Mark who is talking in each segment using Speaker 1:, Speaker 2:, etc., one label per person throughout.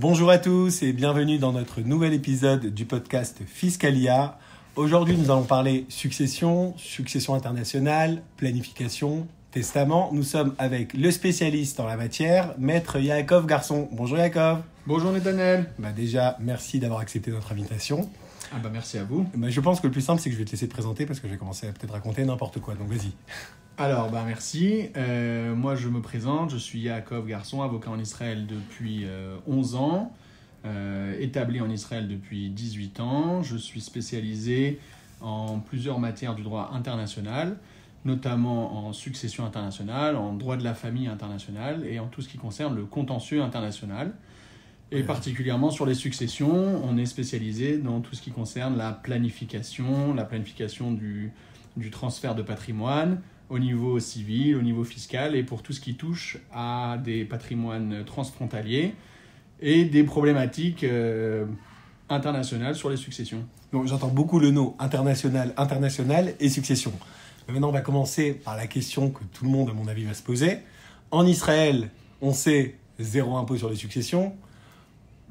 Speaker 1: Bonjour à tous et bienvenue dans notre nouvel épisode du podcast Fiscalia. Aujourd'hui, nous allons parler succession internationale, planification, testament. Nous sommes avec le spécialiste en la matière, Maître Yaakov Garçon. Bonjour Yaakov.
Speaker 2: Bonjour Nathanaël.
Speaker 1: Déjà, merci d'avoir accepté notre invitation.
Speaker 2: Merci à vous.
Speaker 1: Je pense que le plus simple, c'est que je vais te laisser te présenter parce que je vais commencer à peut-être raconter n'importe quoi. Donc vas-y.
Speaker 2: Alors, merci. Moi, je me présente. Je suis Yaakov Garçon, avocat en Israël depuis 11 ans, établi en Israël depuis 18 ans. Je suis spécialisé en plusieurs matières du droit international, notamment en succession internationale, en droit de la famille international et en tout ce qui concerne le contentieux international. Et particulièrement sur les successions, on est spécialisé dans tout ce qui concerne la planification du transfert de patrimoine au niveau civil, au niveau fiscal et pour tout ce qui touche à des patrimoines transfrontaliers et des problématiques internationales sur les successions.
Speaker 1: Donc, j'entends beaucoup le nom international et succession. Mais maintenant, on va commencer par la question que tout le monde, à mon avis, va se poser. En Israël, on sait zéro impôt sur les successions.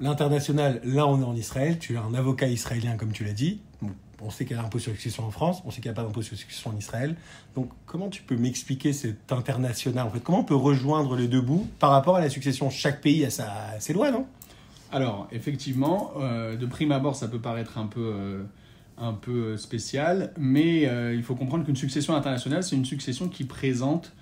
Speaker 1: L'international, là on est en Israël, tu es un avocat israélien comme tu l'as dit. Bon, on sait qu'il y a l'impôt sur la succession en France, on sait qu'il n'y a pas d'impôt sur la succession en Israël. Donc comment tu peux m'expliquer cet international en fait? Comment on peut rejoindre les deux bouts par rapport à la succession? Chaque pays a ses lois, non?
Speaker 2: Alors effectivement, de prime abord ça peut paraître un peu spécial, mais il faut comprendre qu'une succession internationale c'est une succession qui présente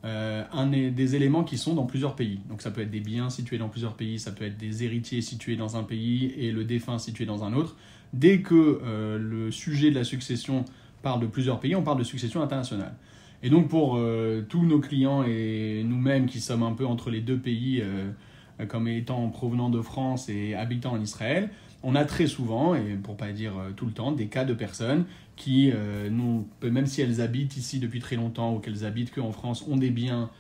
Speaker 2: des éléments qui sont dans plusieurs pays. Donc ça peut être des biens situés dans plusieurs pays, ça peut être des héritiers situés dans un pays et le défunt situé dans un autre. Dès que le sujet de la succession parle de plusieurs pays, on parle de succession internationale. Et donc pour tous nos clients et nous-mêmes qui sommes un peu entre les deux pays, comme étant provenant de France et habitant en Israël, on a très souvent, et pour pas dire tout le temps, des cas de personnes qui, même si elles habitent ici depuis très longtemps ou qu'elles habitent qu'en France, ont des biens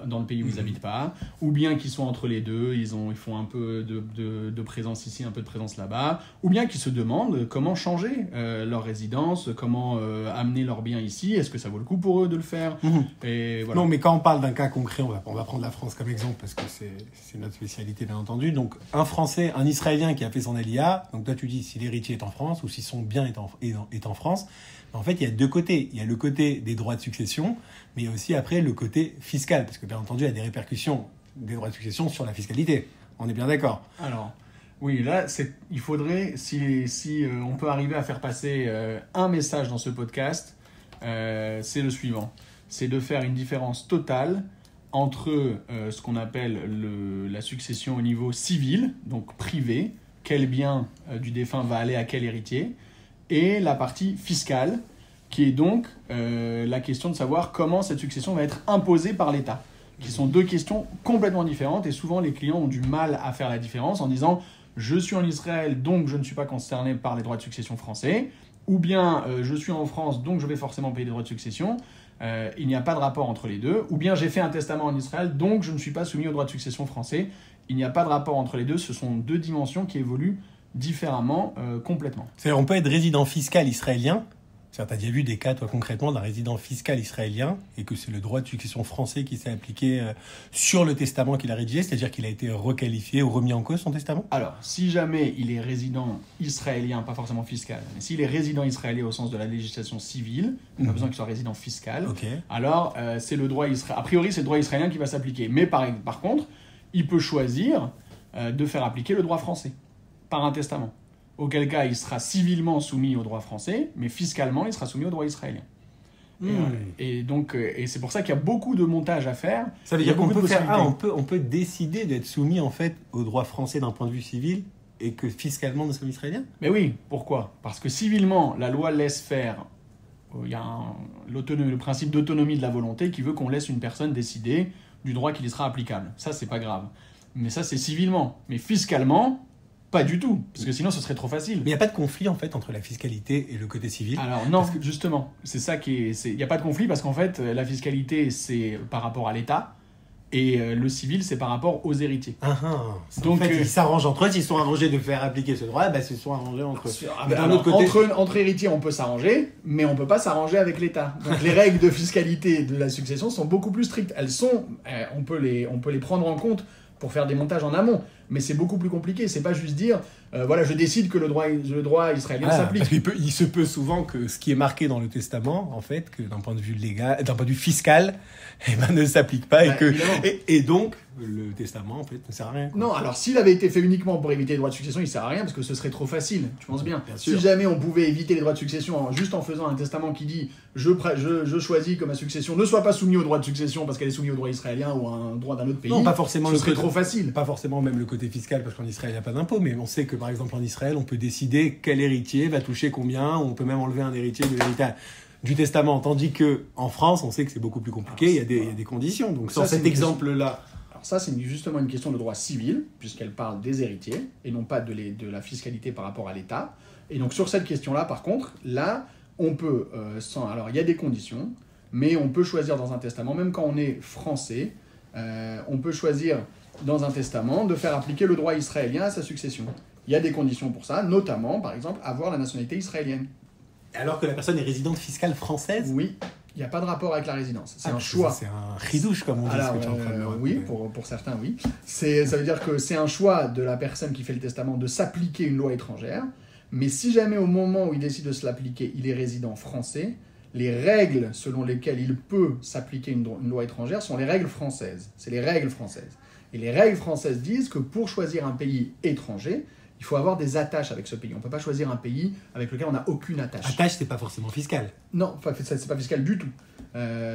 Speaker 2: dans le pays où ils n'habitent pas, ou bien qui sont entre les deux, ils font un peu de présence ici, un peu de présence là-bas, ou bien qui se demandent comment changer leur résidence, comment amener leurs biens ici, est-ce que ça vaut le coup pour eux de le faire et voilà.
Speaker 1: Non, mais quand on parle d'un cas concret, on va prendre la France comme exemple parce que c'est notre spécialité bien entendu. Donc un Israélien qui a fait son Aliyah, donc toi tu dis si l'héritier est en France ou si son bien est en France. En fait, il y a deux côtés. Il y a le côté des droits de succession, mais il y a aussi après le côté fiscal, parce que bien entendu, il y a des répercussions des droits de succession sur la fiscalité. On est bien d'accord.
Speaker 2: Alors, oui, là, il faudrait, si on peut arriver à faire passer un message dans ce podcast, c'est le suivant. C'est de faire une différence totale entre ce qu'on appelle la succession au niveau civil, donc privé, quel bien du défunt va aller à quel héritier, et la partie fiscale, qui est donc la question de savoir comment cette succession va être imposée par l'État, qui sont deux questions complètement différentes, et souvent les clients ont du mal à faire la différence en disant « je suis en Israël, donc je ne suis pas concerné par les droits de succession français », ou bien « je suis en France, donc je vais forcément payer les droits de succession ». Il n'y a pas de rapport entre les deux, ou bien « j'ai fait un testament en Israël, donc je ne suis pas soumis aux droits de succession français ». Il n'y a pas de rapport entre les deux, ce sont deux dimensions qui évoluent différemment, complètement.
Speaker 1: C'est-à-dire on peut être résident fiscal israélien, tu as déjà vu des cas toi concrètement d'un résident fiscal israélien et que c'est le droit de succession français qui s'est appliqué sur le testament qu'il a rédigé, c'est-à-dire qu'il a été requalifié ou remis en cause son testament?
Speaker 2: Alors, si jamais il est résident israélien, pas forcément fiscal, mais s'il est résident israélien au sens de la législation civile, il n'y a pas besoin qu'il soit résident fiscal, alors c'est le droit a priori c'est le droit israélien qui va s'appliquer. Mais par contre, il peut choisir de faire appliquer le droit français par un testament. Auquel cas, il sera civilement soumis au droit français, mais fiscalement, il sera soumis au droit israélien. Et donc, c'est pour ça qu'il y a beaucoup de montages à faire.
Speaker 1: Ça veut dire qu'on peut on peut décider d'être soumis en fait au droit français d'un point de vue civil et que fiscalement nous sommes israéliens?
Speaker 2: Mais oui, pourquoi? Parce que civilement, la loi laisse faire. Il y a le principe d'autonomie de la volonté qui veut qu'on laisse une personne décider du droit qui lui sera applicable. Ça, c'est pas grave. Mais ça, c'est civilement. Mais fiscalement, pas du tout, parce que sinon ce serait trop facile.
Speaker 1: Mais il n'y a pas de conflit en fait entre la fiscalité et le côté civil?
Speaker 2: Alors non, justement, c'est ça il n'y a pas de conflit parce qu'en fait la fiscalité c'est par rapport à l'État et le civil c'est par rapport aux héritiers.
Speaker 1: Donc en fait, ils s'arrangent entre eux, s'ils sont arrangés de faire appliquer ce droit, ils se sont arrangés entre eux.
Speaker 2: Entre héritiers on peut s'arranger, mais on ne peut pas s'arranger avec l'État. Donc les règles de fiscalité de la succession sont beaucoup plus strictes. On peut les prendre en compte pour faire des montages en amont. mais c'est beaucoup plus compliqué. C'est pas juste dire, voilà, je décide que le droit israélien s'applique.
Speaker 1: Parce qu'il se peut souvent que ce qui est marqué dans le testament, en fait, que d'un point de vue légal, d'un point de vue fiscal, eh ben, ne s'applique pas et donc le testament en fait ne sert à rien.
Speaker 2: Non, alors s'il avait été fait uniquement pour éviter les droits de succession, il sert à rien parce que ce serait trop facile. Tu penses bien. Si jamais on pouvait éviter les droits de succession juste en faisant un testament qui dit je choisis que ma succession ne soit pas soumise aux droits de succession parce qu'elle est soumise au droit israélien ou à un droit d'un autre pays.
Speaker 1: Non, pas forcément.
Speaker 2: Ce serait trop facile.
Speaker 1: Pas forcément même le côté fiscal parce qu'en Israël il n'y a pas d'impôt, mais on sait que par exemple en Israël on peut décider quel héritier va toucher combien, on peut même enlever un héritier de l'héritage du testament, tandis que en France on sait que c'est beaucoup plus compliqué, il y a des conditions. Donc sur cet exemple-là.
Speaker 2: Alors ça c'est justement une question de droit civil, puisqu'elle parle des héritiers et non pas de la fiscalité par rapport à l'État. Et donc sur cette question-là, par contre, là on peut, alors il y a des conditions, mais on peut choisir dans un testament, même quand on est français, on peut choisir dans un testament de faire appliquer le droit israélien à sa succession. Il y a des conditions pour ça, notamment, par exemple, avoir la nationalité israélienne.
Speaker 1: Alors que la personne est résidente fiscale française ?
Speaker 2: Oui, il n'y a pas de rapport avec la résidence. C'est un choix.
Speaker 1: C'est un ridouche, comme on dit.
Speaker 2: Alors, oui, pour certains, oui. Ça veut dire que c'est un choix de la personne qui fait le testament de s'appliquer une loi étrangère. Mais si jamais, au moment où il décide de se l'appliquer, il est résident français, les règles selon lesquelles il peut s'appliquer une loi étrangère sont les règles françaises. C'est les règles françaises. Et les règles françaises disent que pour choisir un pays étranger, il faut avoir des attaches avec ce pays. On ne peut pas choisir un pays avec lequel on n'a aucune attache.
Speaker 1: Attache, c'est pas forcément fiscal.
Speaker 2: Non, c'est pas fiscal du tout.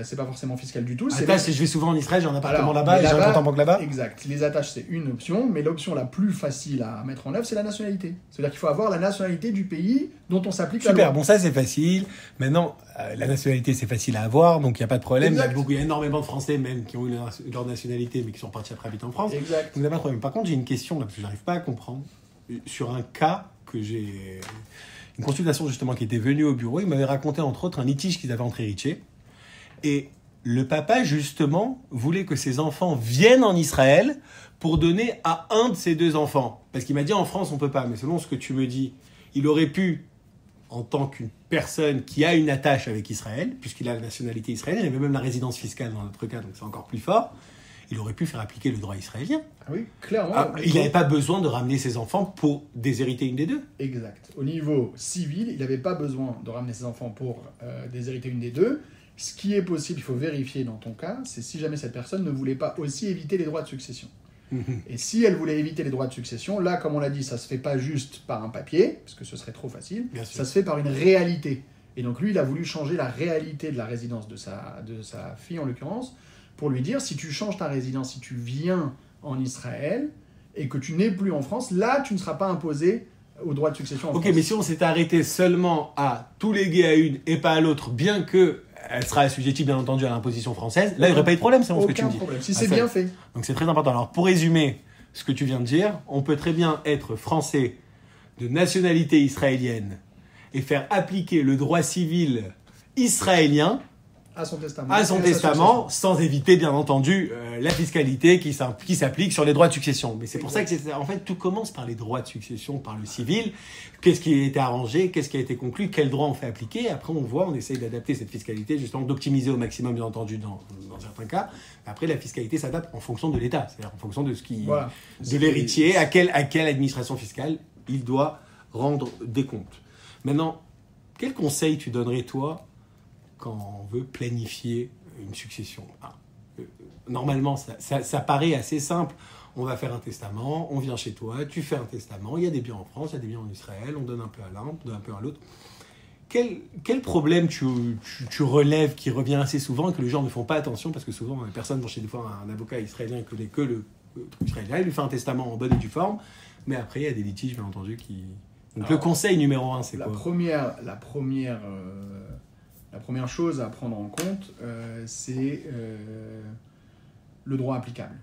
Speaker 2: C'est pas forcément fiscal du tout.
Speaker 1: Attache, je vais souvent en Israël, j'ai un appartement là-bas et j'ai un compte en banque là-bas.
Speaker 2: Exact. Les attaches, c'est une option, mais l'option la plus facile à mettre en œuvre, c'est la nationalité. C'est-à-dire qu'il faut avoir la nationalité du pays dont on s'applique la loi.
Speaker 1: Super, bon ça c'est facile. Maintenant, la nationalité c'est facile à avoir, donc il n'y a pas de problème. Il y a énormément de Français même qui ont eu leur nationalité, mais qui sont partis après habiter en France.
Speaker 2: Exact.
Speaker 1: Donc il n'y a pas de problème. Par contre, j'ai une question là, parce que j'arrive pas à comprendre. Sur un cas que j'ai... Une consultation justement qui était venue au bureau, il m'avait raconté entre autres un litige qu'ils avaient entre héritiers. Et le papa justement voulait que ses enfants viennent en Israël pour donner à un de ses deux enfants. Parce qu'il m'a dit en France on peut pas, mais selon ce que tu me dis, il aurait pu, en tant qu'une personne qui a une attache avec Israël, puisqu'il a la nationalité israélienne, il avait même la résidence fiscale dans notre cas, donc c'est encore plus fort, il aurait pu faire appliquer le droit israélien.
Speaker 2: Ah oui, clairement.
Speaker 1: Il n'avait pas besoin de ramener ses enfants pour déshériter une des deux.
Speaker 2: Exact. Au niveau civil, il n'avait pas besoin de ramener ses enfants pour déshériter une des deux. Ce qui est possible, il faut vérifier dans ton cas, c'est si jamais cette personne ne voulait pas aussi éviter les droits de succession. Et si elle voulait éviter les droits de succession, là, comme on l'a dit, ça se fait pas juste par un papier, parce que ce serait trop facile, ça se fait par une réalité. Et donc lui, il a voulu changer la réalité de la résidence de sa fille, en l'occurrence, pour lui dire, si tu changes ta résidence, si tu viens en Israël, et que tu n'es plus en France, là, tu ne seras pas imposé aux droits de succession en France.
Speaker 1: Ok, mais si on s'était arrêté seulement à tout léguer à une et pas à l'autre, bien que elle sera assujettie, bien entendu, à l'imposition française, là, il n'y aurait pas eu de problème, c'est ce que tu me dis.
Speaker 2: Aucun problème, si c'est bien fait.
Speaker 1: Donc c'est très important. Alors, pour résumer ce que tu viens de dire, on peut très bien être français de nationalité israélienne et faire appliquer le droit civil israélien
Speaker 2: à son
Speaker 1: testament, sans éviter, bien entendu, la fiscalité qui s'applique sur les droits de succession. Mais c'est pour ça que en fait, tout commence par les droits de succession, par le civil. Qu'est-ce qui a été arrangé, qu'est-ce qui a été conclu, quel droit on fait appliquer. Après, on essaye d'adapter cette fiscalité, justement, d'optimiser au maximum, bien entendu, dans certains cas. Après, la fiscalité s'adapte en fonction de l'État, c'est-à-dire en fonction de de l'héritier, à quelle administration fiscale il doit rendre des comptes. Maintenant, quel conseil tu donnerais, toi, quand on veut planifier une succession? Normalement, ça paraît assez simple. On va faire un testament, on vient chez toi, tu fais un testament, il y a des biens en France, il y a des biens en Israël, on donne un peu à l'un, on donne un peu à l'autre. Quel problème tu relèves qui revient assez souvent et que les gens ne font pas attention, parce que souvent, les personnes vont chez des fois un avocat israélien que le truc israélien, il lui fait un testament en bonne et due forme, mais après, il y a des litiges, bien entendu, qui... Donc, le conseil numéro 1, c'est quoi? La première chose à prendre en compte, c'est le droit applicable.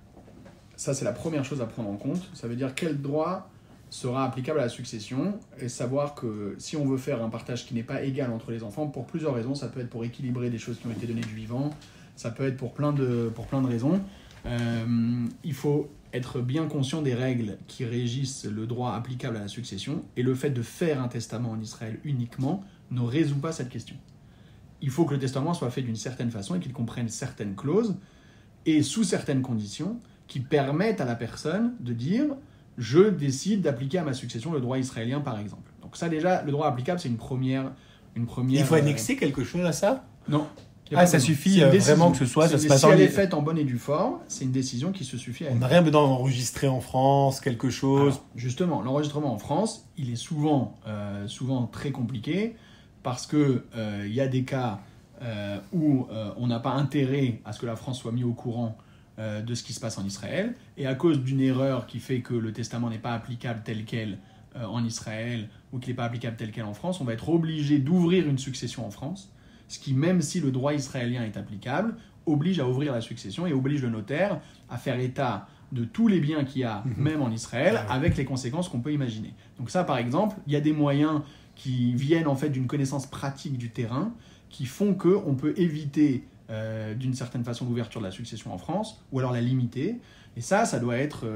Speaker 1: Ça, c'est la première chose à prendre en compte. Ça veut dire quel droit sera applicable à la succession et savoir que si on veut faire un partage qui n'est pas égal entre les enfants, pour plusieurs raisons, ça peut être pour équilibrer des choses qui ont été données du vivant, ça peut être pour plein de raisons. Il faut être bien conscient des règles qui régissent le droit applicable à la succession, et le fait de faire un testament en Israël uniquement ne résout pas cette question. Il faut que le testament soit fait d'une certaine façon et qu'il comprenne certaines clauses et sous certaines conditions qui permettent à la personne de dire
Speaker 2: je décide d'appliquer à ma succession le droit israélien, par exemple. Donc ça déjà, le droit applicable, c'est une première.
Speaker 1: Il faut annexer quelque chose à ça?
Speaker 2: Non.
Speaker 1: Ça suffit vraiment que ce soit, ça se passe
Speaker 2: si elle est faite en bonne et due forme, c'est une décision qui se suffit à elle.
Speaker 1: On n'a rien besoin d'enregistrer en France, quelque chose.
Speaker 2: Alors, justement, l'enregistrement en France, il est souvent très compliqué parce que y a des cas où on n'a pas intérêt à ce que la France soit mise au courant de ce qui se passe en Israël, et à cause d'une erreur qui fait que le testament n'est pas applicable tel quel en Israël ou qu'il n'est pas applicable tel quel en France, on va être obligé d'ouvrir une succession en France, ce qui, même si le droit israélien est applicable, oblige à ouvrir la succession et oblige le notaire à faire état de tous les biens qu'il y a, même en Israël, avec les conséquences qu'on peut imaginer. Donc ça, par exemple, il y a des moyens qui viennent en fait d'une connaissance pratique du terrain, qui font qu'on peut éviter d'une certaine façon l'ouverture de la succession en France, ou alors la limiter. Et ça doit être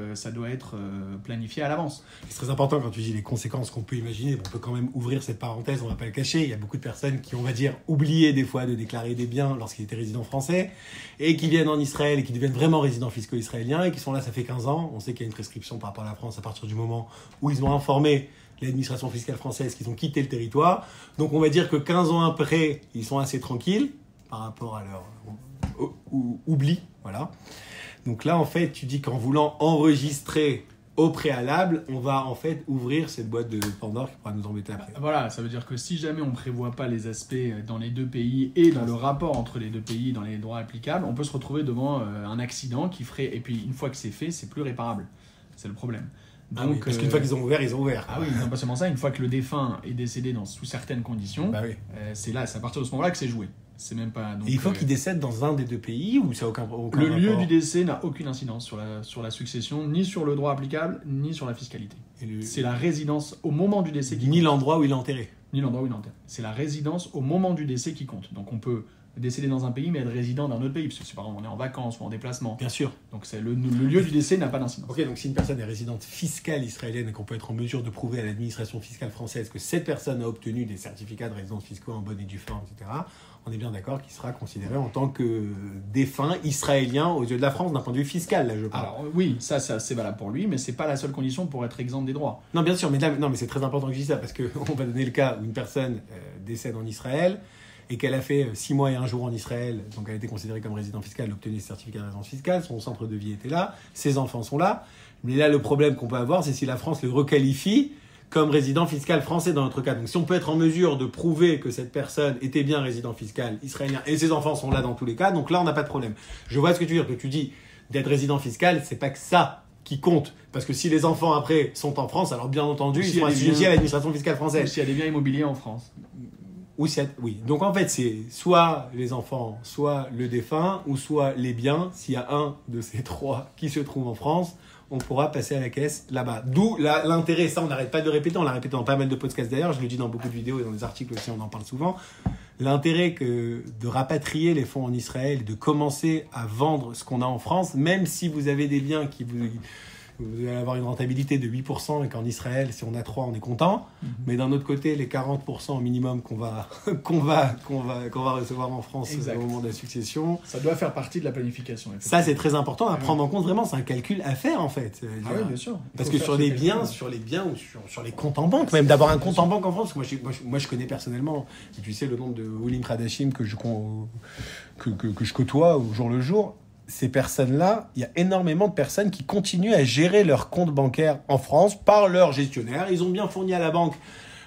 Speaker 2: planifié à l'avance.
Speaker 1: C'est très important quand tu dis les conséquences qu'on peut imaginer. On peut quand même ouvrir cette parenthèse, on ne va pas le cacher. Il y a beaucoup de personnes qui, on va dire, oubliaient des fois de déclarer des biens lorsqu'ils étaient résidents français et qui viennent en Israël et qui deviennent vraiment résidents fiscaux israéliens et qui sont là, ça fait 15 ans. On sait qu'il y a une prescription par rapport à la France à partir du moment où ils ont informé l'administration fiscale française qu'ils ont quitté le territoire. Donc on va dire que 15 ans après, ils sont assez tranquilles par rapport à leur oubli. Voilà. Donc là, en fait, tu dis qu'en voulant enregistrer au préalable, on va en fait ouvrir cette boîte de Pandore qui pourra nous embêter après.
Speaker 2: Voilà, ça veut dire que si jamais on ne prévoit pas les aspects dans les deux pays et dans le rapport entre les deux pays, dans les droits applicables, on peut se retrouver devant un accident qui ferait... Et puis, une fois que c'est fait, c'est plus réparable. C'est le problème. Donc,
Speaker 1: oui, parce qu'une fois qu'ils ont ouvert, ils ont ouvert.
Speaker 2: Ah oui, non pas seulement ça, une fois que le défunt est décédé sous certaines conditions, c'est à partir de ce moment-là que c'est joué. C'est même pas. Donc,
Speaker 1: et il faut qu'il décède dans un des deux pays ou ça n'a aucun
Speaker 2: le
Speaker 1: rapport.
Speaker 2: lieu du décès n'a aucune incidence sur la succession, ni sur le droit applicable, ni sur la fiscalité. C'est la résidence au moment du décès qui compte.
Speaker 1: Ni l'endroit où il est enterré.
Speaker 2: Ni l'endroit où il est enterré. C'est la résidence au moment du décès qui compte. Donc on peut décéder dans un pays mais être résident d'un autre pays, parce que par exemple on est en vacances ou en déplacement.
Speaker 1: Bien sûr.
Speaker 2: Donc le lieu du décès n'a pas d'incidence.
Speaker 1: Ok, donc si une personne est résidente fiscale israélienne et qu'on peut être en mesure de prouver à l'administration fiscale française que cette personne a obtenu des certificats de résidence fiscaux en bonne et due forme, etc., on est bien d'accord qu'il sera considéré en tant que défunt israélien aux yeux de la France d'un point de vue fiscal, là je parle.
Speaker 2: Alors oui, ça c'est valable pour lui, mais c'est pas la seule condition pour être exempt des droits.
Speaker 1: Non, bien sûr, mais c'est très important que je dise ça, parce qu'on va donner le cas où une personne décède en Israël et qu'elle a fait 6 mois et 1 jour en Israël, donc elle a été considérée comme résident fiscal, elle a obtenu des certificats de résidence fiscale, son centre de vie était là, ses enfants sont là, mais là le problème qu'on peut avoir, c'est si la France le requalifie comme résident fiscal français dans notre cas. Donc si on peut être en mesure de prouver que cette personne était bien résident fiscal israélien et ses enfants sont là dans tous les cas, donc là on n'a pas de problème. Je vois ce que tu veux dire, que tu dis d'être résident fiscal, c'est pas que ça qui compte. Parce que si les enfants après sont en France, alors bien entendu, ils sont assujettis à l'administration fiscale française.
Speaker 2: Ou s'il y a des biens immobiliers en France.
Speaker 1: Oui. Donc en fait, c'est soit les enfants, soit le défunt, ou soit les biens. S'il y a un de ces trois qui se trouve en France, on pourra passer à la caisse là-bas. D'où l'intérêt, ça on n'arrête pas de le répéter, on l'a répété dans pas mal de podcasts d'ailleurs, je le dis dans beaucoup de vidéos et dans des articles aussi, on en parle souvent. L'intérêt de rapatrier les fonds en Israël, de commencer à vendre ce qu'on a en France, même si vous avez des biens qui vous allez avoir une rentabilité de 8% et qu'en Israël, si on a 3, on est content. Mais d'un autre côté, les 40% au minimum qu'on va recevoir en France au moment de la succession.
Speaker 2: Ça doit faire partie de la planification.
Speaker 1: Ça, c'est très important à prendre en compte. Vraiment, c'est un calcul à faire, en fait.
Speaker 2: Ah oui, bien sûr.
Speaker 1: Parce que sur les biens ou sur les comptes en banque, même d'avoir un compte en banque en France, moi, je connais personnellement, et tu sais, le nombre de Oulim Kardashim que je côtoie au jour le jour. Ces personnes-là, il y a énormément de personnes qui continuent à gérer leur compte bancaire en France par leur gestionnaire. Ils ont bien fourni à la banque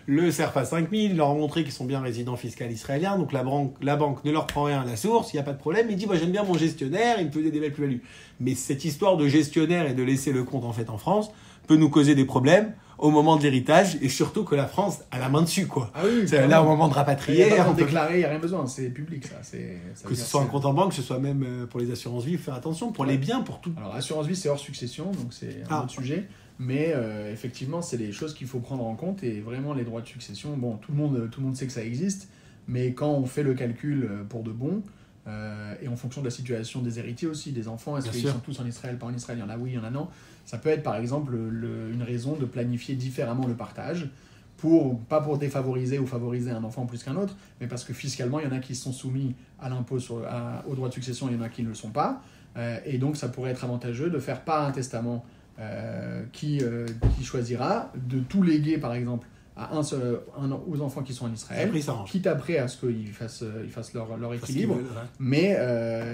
Speaker 1: le CERFA 5000, ils leur ont montré qu'ils sont bien résidents fiscaux israéliens, donc la banque ne leur prend rien à la source, il n'y a pas de problème. Il dit, moi j'aime bien mon gestionnaire, il me faisait des belles plus-values. Mais cette histoire de gestionnaire et de laisser le compte en fait en France peut nous causer des problèmes au moment de l'héritage, et surtout que la France a la main dessus, quoi.
Speaker 2: Ah oui,
Speaker 1: c'est là au moment de rapatrier.
Speaker 2: Il n'y a pas déclarer, il n'y a rien besoin, c'est public, ça.
Speaker 1: Que ce soit un compte en banque, que ce soit même pour les assurances vie, faire attention, pour les biens, pour tout.
Speaker 2: Alors, assurance vie, c'est hors succession, donc c'est un autre sujet. Mais effectivement, c'est des choses qu'il faut prendre en compte, et vraiment, les droits de succession, bon, tout le monde sait que ça existe, mais quand on fait le calcul pour de bon, et en fonction de la situation des héritiers aussi, des enfants, est-ce qu'ils sont tous en Israël, pas en Israël, il y en a oui, il y en a non. Ça peut être par exemple une raison de planifier différemment le partage, pas pour défavoriser ou favoriser un enfant plus qu'un autre, mais parce que fiscalement, il y en a qui sont soumis à l'impôt au droit de succession, et il y en a qui ne le sont pas. Et donc, ça pourrait être avantageux de faire pas un testament qui choisira de tout léguer, par exemple, à aux enfants qui sont en Israël,
Speaker 1: Après, ça arrange.
Speaker 2: quitte après à ce qu'ils fassent leur équilibre. Mais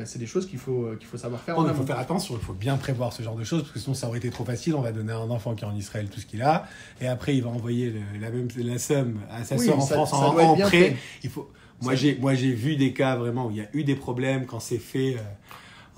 Speaker 2: c'est des choses qu'il faut savoir faire.
Speaker 1: Il faut faire attention, il faut bien prévoir ce genre de choses, parce que sinon ça aurait été trop facile. On va donner à un enfant qui est en Israël tout ce qu'il a, et après il va envoyer la somme à sa sœur en France en prêt. Moi j'ai vu des cas vraiment où il y a eu des problèmes quand c'est fait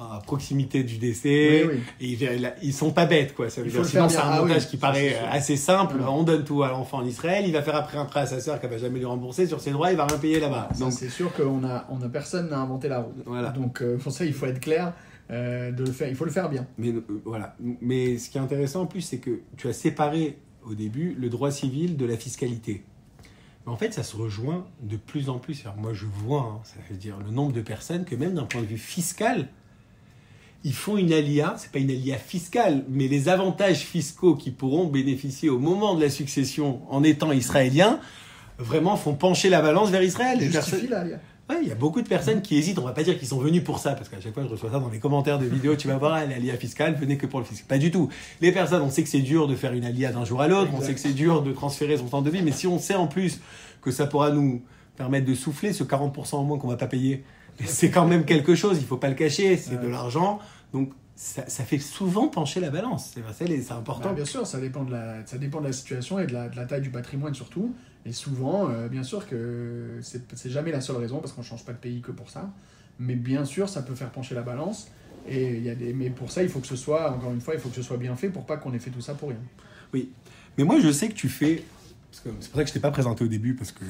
Speaker 1: à proximité du décès.
Speaker 2: Oui.
Speaker 1: Et ils sont pas bêtes, quoi. Ça veut dire, sinon c'est un montage qui paraît assez simple. On donne tout à l'enfant en Israël, il va faire après un prêt à sa sœur qu'elle va jamais lui rembourser sur ses droits, il va rien payer là-bas.
Speaker 2: Donc c'est sûr qu'on a personne n'a inventé la roue.
Speaker 1: Voilà.
Speaker 2: Donc pour ça il faut être clair. De le faire, il faut le faire bien.
Speaker 1: Mais voilà. Mais ce qui est intéressant en plus, c'est que tu as séparé au début le droit civil de la fiscalité. Mais en fait, ça se rejoint de plus en plus. Alors moi, je vois, ça veut dire le nombre de personnes que même d'un point de vue fiscal, ils font une alia. C'est pas une alia fiscale, mais les avantages fiscaux qui pourront bénéficier au moment de la succession en étant israéliens, vraiment font pencher la balance vers Israël.
Speaker 2: Justifie l'alia.
Speaker 1: Ouais, il y a beaucoup de personnes qui hésitent. On va pas dire qu'ils sont venus pour ça, parce qu'à chaque fois je reçois ça dans les commentaires de vidéos. Tu vas voir, l'alia fiscale, venez que pour le fisc. Pas du tout. Les personnes, on sait que c'est dur de faire une alia d'un jour à l'autre, on sait que c'est dur de transférer son temps de vie, mais si on sait en plus que ça pourra nous permettre de souffler ce 40% en moins qu'on va pas payer, c'est quand même quelque chose. Il faut pas le cacher, c'est de l'argent. Donc ça fait souvent pencher la balance. C'est important.
Speaker 2: Bien sûr, ça dépend de la situation et de la taille du patrimoine surtout. Et souvent, bien sûr que c'est jamais la seule raison, parce qu'on ne change pas de pays que pour ça. Mais bien sûr, ça peut faire pencher la balance. Et mais pour ça, il faut que ce soit, encore une fois, il faut que ce soit bien fait pour pas qu'on ait fait tout ça pour rien.
Speaker 1: Oui. Mais moi, je sais que tu fais... C'est pour ça que je t'ai pas présenté au début, parce que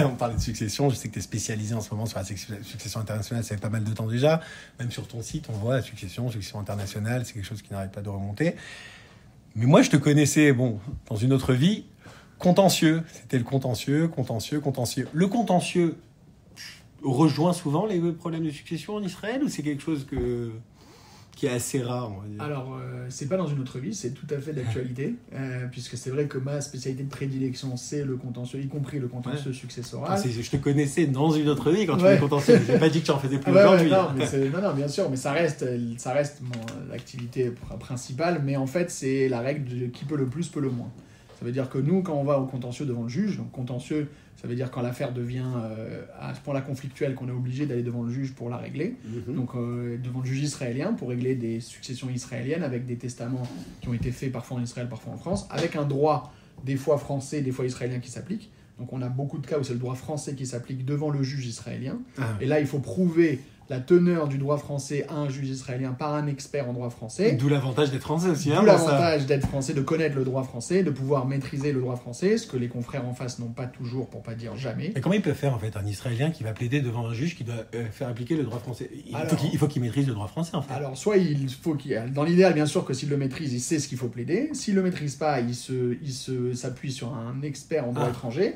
Speaker 1: on parlait de succession. Je sais que tu es spécialisé en ce moment sur la succession internationale. Ça fait pas mal de temps déjà. Même sur ton site, on voit la succession internationale. C'est quelque chose qui n'arrête pas de remonter. Mais moi, je te connaissais, dans une autre vie, contentieux. C'était le contentieux. Le contentieux rejoint souvent les problèmes de succession en Israël, ou c'est quelque chose qui est assez rare, on va dire?
Speaker 2: Alors, c'est pas dans une autre vie, c'est tout à fait d'actualité, puisque c'est vrai que ma spécialité de prédilection, c'est le contentieux, y compris le contentieux successoral.
Speaker 1: Je te connaissais dans une autre vie quand tu fais contentieux. Je n'ai pas dit que tu en faisais plus aujourd'hui.
Speaker 2: Non, bien sûr, mais ça reste l'activité principale, mais en fait, c'est la règle de qui peut le plus, peut le moins. Ça veut dire que nous, quand on va au contentieux devant le juge, donc contentieux, ça veut dire quand l'affaire devient à ce point-là conflictuelle qu'on est obligé d'aller devant le juge pour la régler. Donc devant le juge israélien pour régler des successions israéliennes avec des testaments qui ont été faits parfois en Israël, parfois en France, avec un droit des fois français, des fois israélien qui s'applique. Donc on a beaucoup de cas où c'est le droit français qui s'applique devant le juge israélien. Et là, il faut prouver la teneur du droit français à un juge israélien par un expert en droit français.
Speaker 1: D'où l'avantage d'être français aussi.
Speaker 2: D'où l'avantage d'être français, de connaître le droit français, de pouvoir maîtriser le droit français, ce que les confrères en face n'ont pas toujours, pour pas dire jamais.
Speaker 1: Et comment il peut faire en fait un Israélien qui va plaider devant un juge qui doit faire appliquer le droit français? Il faut qu'il maîtrise le droit français en fait.
Speaker 2: Alors soit il faut dans l'idéal bien sûr que s'il le maîtrise, il sait ce qu'il faut plaider. S'il le maîtrise pas, il s'appuie sur un expert en droit étranger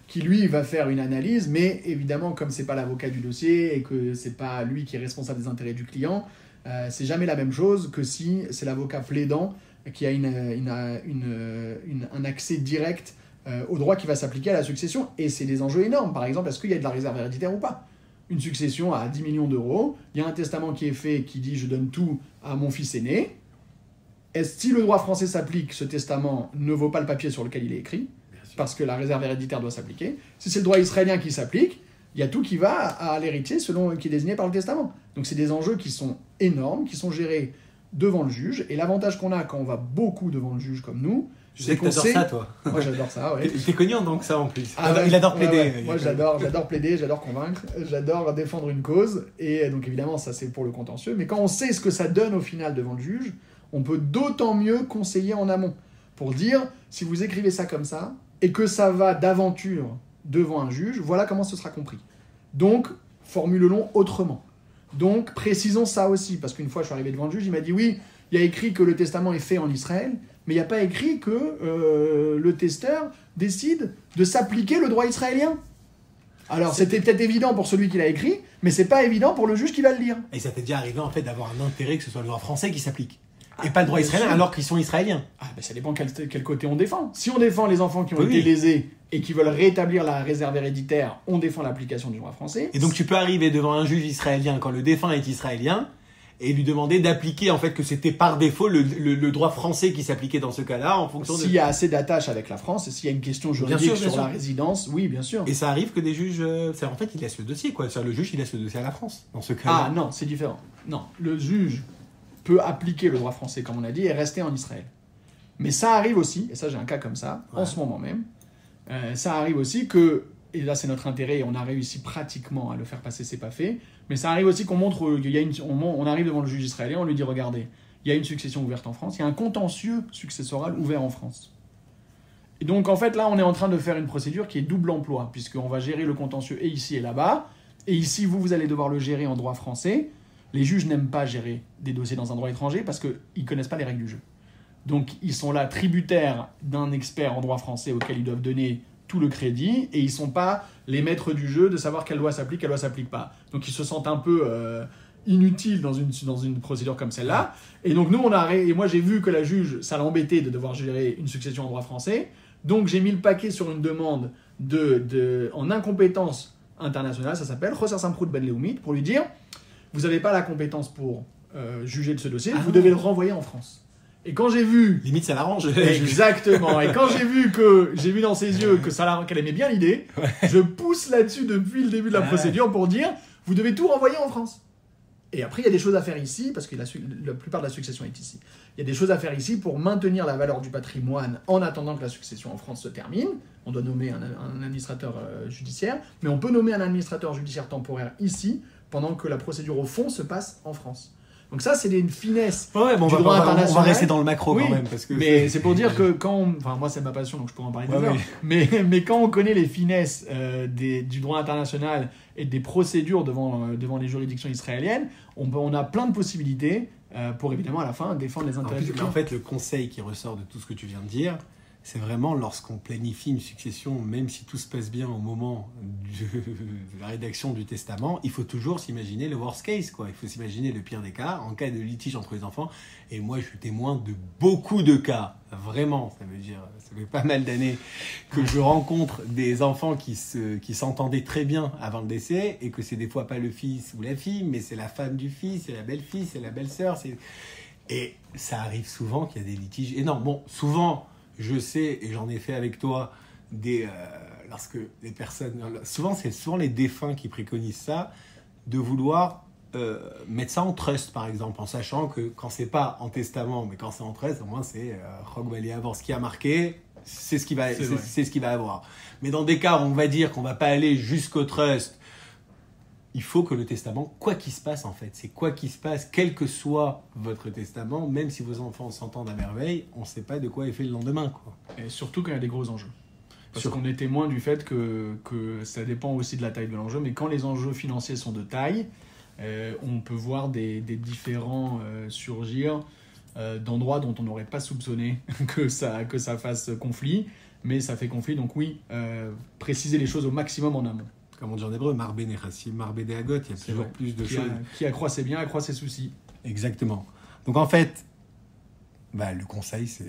Speaker 2: qui lui va faire une analyse, mais évidemment comme c'est pas l'avocat du dossier et que c'est pas lui qui est responsable des intérêts du client, c'est jamais la même chose que si c'est l'avocat plaidant qui a un accès direct au droit qui va s'appliquer à la succession. Et c'est des enjeux énormes. Par exemple, est-ce qu'il y a de la réserve héréditaire ou pas? Une succession à 10 millions d'euros, il y a un testament qui est fait qui dit « je donne tout à mon fils aîné ». Si le droit français s'applique, ce testament ne vaut pas le papier sur lequel il est écrit, parce que la réserve héréditaire doit s'appliquer. Si c'est le droit israélien qui s'applique, il y a tout qui va à l'héritier qui est désigné par le testament. Donc c'est des enjeux qui sont énormes, qui sont gérés devant le juge. Et l'avantage qu'on a quand on va beaucoup devant le juge comme nous,
Speaker 1: je sais que t'adores ça, toi.
Speaker 2: Moi, j'adore ça, ouais.
Speaker 1: Il t'est connu en tant que ça, en plus.
Speaker 2: Il
Speaker 1: adore plaider.
Speaker 2: Ouais. Moi, j'adore plaider, j'adore convaincre, j'adore défendre une cause. Et donc, évidemment, ça, c'est pour le contentieux. Mais quand on sait ce que ça donne au final devant le juge, on peut d'autant mieux conseiller en amont. Pour dire, si vous écrivez ça comme ça, et que ça va d'aventure devant un juge, voilà comment ce sera compris. Donc, formule-le autrement. Donc, précisons ça aussi, parce qu'une fois, je suis arrivé devant le juge, il m'a dit, oui, il y a écrit que le testament est fait en Israël, mais il n'y a pas écrit que le testeur décide de s'appliquer le droit israélien. Alors, c'était peut-être évident pour celui qui l'a écrit, mais c'est pas évident pour le juge qui va le lire.
Speaker 1: Et ça t'est déjà arrivé, en fait, d'avoir un intérêt que ce soit le droit français qui s'applique et pas le droit israélien, alors qu'ils sont israéliens.
Speaker 2: Ça dépend quel côté on défend. Si on défend les enfants qui ont été lésés et qui veulent rétablir la réserve héréditaire, on défend l'application du droit français.
Speaker 1: Et donc tu peux arriver devant un juge israélien quand le défunt est israélien et lui demander d'appliquer en fait que c'était par défaut le droit français qui s'appliquait dans ce cas-là en fonction
Speaker 2: S'il y a assez d'attaches avec la France et s'il y a une question juridique sur la résidence, oui, bien sûr.
Speaker 1: Et ça arrive que des juges, en fait, ils laissent le dossier, quoi. Le juge, il laisse le dossier à la France dans ce cas-là.
Speaker 2: Ah non, c'est différent. Non, le juge peut appliquer le droit français, comme on a dit, et rester en Israël. Mais ça arrive aussi, et ça j'ai un cas comme ça, en ce moment même, ça arrive aussi que, et là c'est notre intérêt, et on a réussi pratiquement à le faire passer, c'est pas fait, mais ça arrive aussi qu'on montre, on arrive devant le juge israélien, on lui dit, regardez, il y a une succession ouverte en France, il y a un contentieux successoral ouvert en France. Et donc en fait là on est en train de faire une procédure qui est double emploi, puisqu'on va gérer le contentieux et ici et là-bas, et ici vous allez devoir le gérer en droit français. Les juges n'aiment pas gérer des dossiers dans un droit étranger parce qu'ils ne connaissent pas les règles du jeu. Donc ils sont là tributaires d'un expert en droit français auquel ils doivent donner tout le crédit, et ils ne sont pas les maîtres du jeu de savoir quelle loi s'applique, quelle loi ne s'applique pas. Donc ils se sentent un peu inutiles dans une procédure comme celle-là. Et donc nous, et moi j'ai vu que la juge, ça l'embêtait de devoir gérer une succession en droit français. Donc j'ai mis le paquet sur une demande en incompétence internationale, ça s'appelle Khosar Samprout Ben Leumit, pour lui dire, vous n'avez pas la compétence pour juger de ce dossier, vous devez le renvoyer en France. Et quand j'ai vu...
Speaker 1: Limite, ça l'arrange.
Speaker 2: Exactement. Et quand j'ai vu dans ses yeux qu'elle aimait bien l'idée, je pousse là-dessus depuis le début de la procédure pour dire, vous devez tout renvoyer en France. Et après, il y a des choses à faire ici, parce que la plupart de la succession est ici. Il y a des choses à faire ici pour maintenir la valeur du patrimoine en attendant que la succession en France se termine. On doit nommer un administrateur judiciaire, mais on peut nommer un administrateur judiciaire temporaire ici, pendant que la procédure au fond se passe en France. Donc ça, c'est une finesse du droit international. On
Speaker 1: va rester dans le macro quand même. Parce que
Speaker 2: mais c'est pour dire que enfin moi c'est ma passion, donc je pourrais en parler des heures. Mais quand on connaît les finesses du droit international et des procédures devant les juridictions israéliennes, on a plein de possibilités pour évidemment à la fin défendre les intérêts du client.
Speaker 1: En fait, le conseil qui ressort de tout ce que tu viens de dire, c'est vraiment lorsqu'on planifie une succession, même si tout se passe bien au moment de la rédaction du testament, il faut toujours s'imaginer le worst case, quoi. Il faut s'imaginer le pire des cas, en cas de litige entre les enfants. Et moi, je suis témoin de beaucoup de cas, vraiment. Ça fait pas mal d'années que je rencontre des enfants qui s'entendaient très bien avant le décès, et que c'est des fois pas le fils ou la fille, mais c'est la femme du fils, c'est la belle-fille, c'est la belle-sœur. Et ça arrive souvent qu'il y a des litiges énormes. Bon, souvent... Je sais, et j'en ai fait avec toi, lorsque les personnes... c'est souvent les défunts qui préconisent ça, de vouloir mettre ça en trust, par exemple, en sachant que quand c'est pas en testament, mais quand c'est en trust, au moins c'est Roch Balé Avor. Ce qui a marqué, c'est ce qu'il va avoir. Mais dans des cas où on va dire qu'on va pas aller jusqu'au trust, il faut que le testament, quoi qu'il se passe en fait, c'est quoi qu'il se passe, quel que soit votre testament, même si vos enfants s'entendent à merveille, on ne sait pas de quoi est fait le lendemain, quoi.
Speaker 2: Et surtout quand il y a des gros enjeux. Parce qu'on est témoin du fait que ça dépend aussi de la taille de l'enjeu, mais quand les enjeux financiers sont de taille, on peut voir des différends surgir d'endroits dont on n'aurait pas soupçonné que ça fasse conflit, mais ça fait conflit, donc oui, préciser les choses au maximum en amont.
Speaker 1: Comme on dit en hébreu, Marbé Nechassim, Marbé Dehagot, il y a toujours plus de choses.
Speaker 2: Qui accroît ses biens, accroît ses soucis.
Speaker 1: Exactement. Donc en fait, le conseil, c'est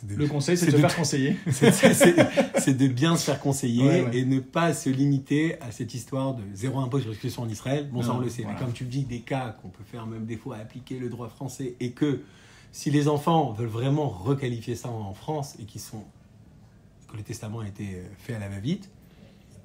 Speaker 2: de se faire conseiller.
Speaker 1: C'est de bien se faire conseiller et ne pas se limiter à cette histoire de zéro impôt sur l'exclusion en Israël. Bon, ça on le sait. Voilà. Mais comme tu le dis, des cas qu'on peut faire même des fois à appliquer le droit français, et que si les enfants veulent vraiment requalifier ça en France et que le testament a été fait à la va-vite,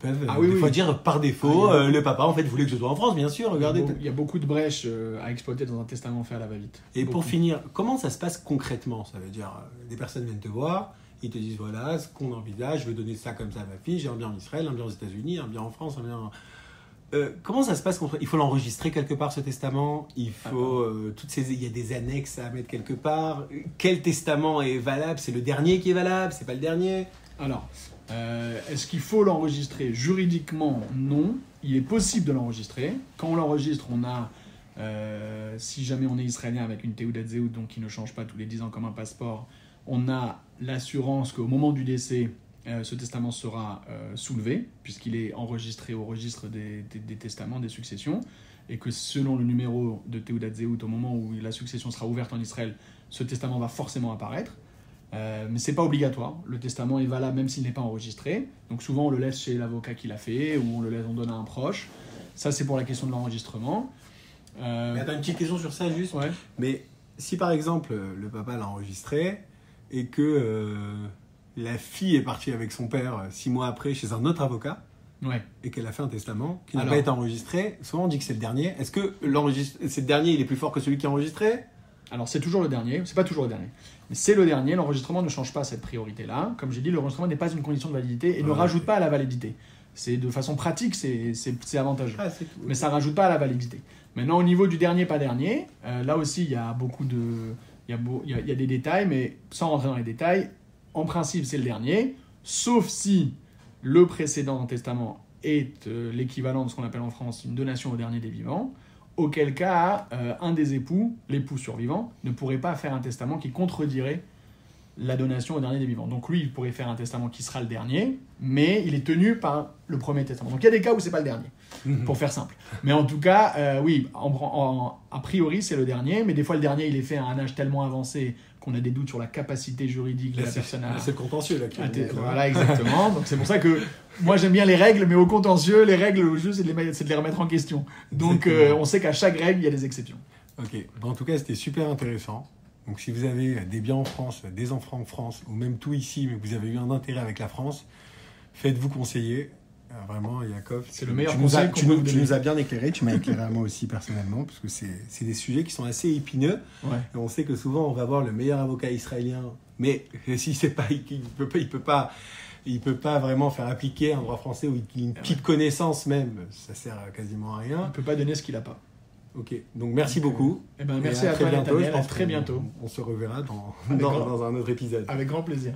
Speaker 1: peuvent fois dire par défaut, le papa en fait voulait que je sois en France, bien sûr. Regardez,
Speaker 2: il y a beaucoup de brèches à exploiter dans un testament fait à la va-vite.
Speaker 1: Et pour finir, comment ça se passe concrètement? Ça veut dire, des personnes viennent te voir, ils te disent voilà ce qu'on envisage, je veux donner ça comme ça à ma fille, j'ai un bien en Israël, un bien aux États-Unis, un bien en France, un bien. Comment ça se passe? Il faut l'enregistrer quelque part, ce testament. Il faut il y a des annexes à mettre quelque part. Quel testament est valable? C'est le dernier qui est valable? C'est pas le dernier?
Speaker 2: Alors, est-ce qu'il faut l'enregistrer? Juridiquement, non. Il est possible de l'enregistrer. Quand on l'enregistre, on a, si jamais on est israélien avec une Teudat Zehut, donc qui ne change pas tous les 10 ans comme un passeport, on a l'assurance qu'au moment du décès, ce testament sera soulevé, puisqu'il est enregistré au registre des testaments, des successions, et que selon le numéro de Teudat Zehut, au moment où la succession sera ouverte en Israël, ce testament va forcément apparaître. Mais c'est pas obligatoire. Le testament est valable même s'il n'est pas enregistré. Donc souvent on le laisse chez l'avocat qui l'a fait, ou on donne à un proche. Ça c'est pour la question de l'enregistrement.
Speaker 1: Mais attends, une petite question sur ça juste.
Speaker 2: Ouais.
Speaker 1: Mais si par exemple le papa l'a enregistré et que la fille est partie avec son père 6 mois après chez un autre avocat
Speaker 2: Ouais.
Speaker 1: et qu'elle a fait un testament qui n'a
Speaker 2: Alors.
Speaker 1: pas été enregistré, souvent on dit que c'est le dernier. Est-ce que c'est le dernier, il est plus fort que celui qui a enregistré?
Speaker 2: Alors c'est toujours le dernier, c'est pas toujours le dernier, mais c'est le dernier. L'enregistrement ne change pas cette priorité-là. Comme j'ai dit, l'enregistrement n'est pas une condition de validité et ne rajoute pas à la validité. C'est de façon pratique, c'est avantageux.
Speaker 1: Ah, c'est tout.
Speaker 2: Mais ça rajoute pas à la validité. Maintenant, au niveau du dernier, pas dernier, là aussi, il y a beaucoup de... Il y a des détails, mais sans rentrer dans les détails, en principe, c'est le dernier, sauf si le précédent testament est l'équivalent de ce qu'on appelle en France une donation au dernier des vivants, auquel cas, un des époux, l'époux survivant, ne pourrait pas faire un testament qui contredirait la donation au dernier des vivants. Donc lui, il pourrait faire un testament qui sera le dernier, mais il est tenu par le premier testament. Donc il y a des cas où c'est pas le dernier, pour faire simple. Mais en tout cas, oui, a priori c'est le dernier, mais des fois le dernier il est fait à un âge tellement avancé qu'on a des doutes sur la capacité juridique de la personne à...
Speaker 1: C'est le contentieux là.
Speaker 2: Voilà, exactement. Donc c'est pour ça que moi j'aime bien les règles, mais au contentieux, les règles, le jeu c'est de les remettre en question. Donc on sait qu'à chaque règle, il y a des exceptions.
Speaker 1: Ok, bon, en tout cas c'était super intéressant. Donc si vous avez des biens en France, des enfants en France, ou même tout ici, mais que vous avez eu un intérêt avec la France, faites-vous conseiller. Vraiment, Yaakov,
Speaker 2: c'est le meilleur conseil qu'on peut vous donner.
Speaker 1: Tu nous as bien éclairé, tu m'as éclairé à moi aussi personnellement, parce que c'est des sujets qui sont assez épineux.
Speaker 2: Ouais.
Speaker 1: Et on sait que souvent on va voir le meilleur avocat israélien, mais si c'est pas, il peut pas vraiment faire appliquer un droit français ou une petite connaissance même, ça sert quasiment à rien.
Speaker 2: Il peut pas donner ce qu'il a pas.
Speaker 1: Ok, donc merci beaucoup.
Speaker 2: Merci à toi,
Speaker 1: bientôt.
Speaker 2: Nathaniel, à très bientôt.
Speaker 1: On se reverra dans un autre épisode.
Speaker 2: Avec grand plaisir.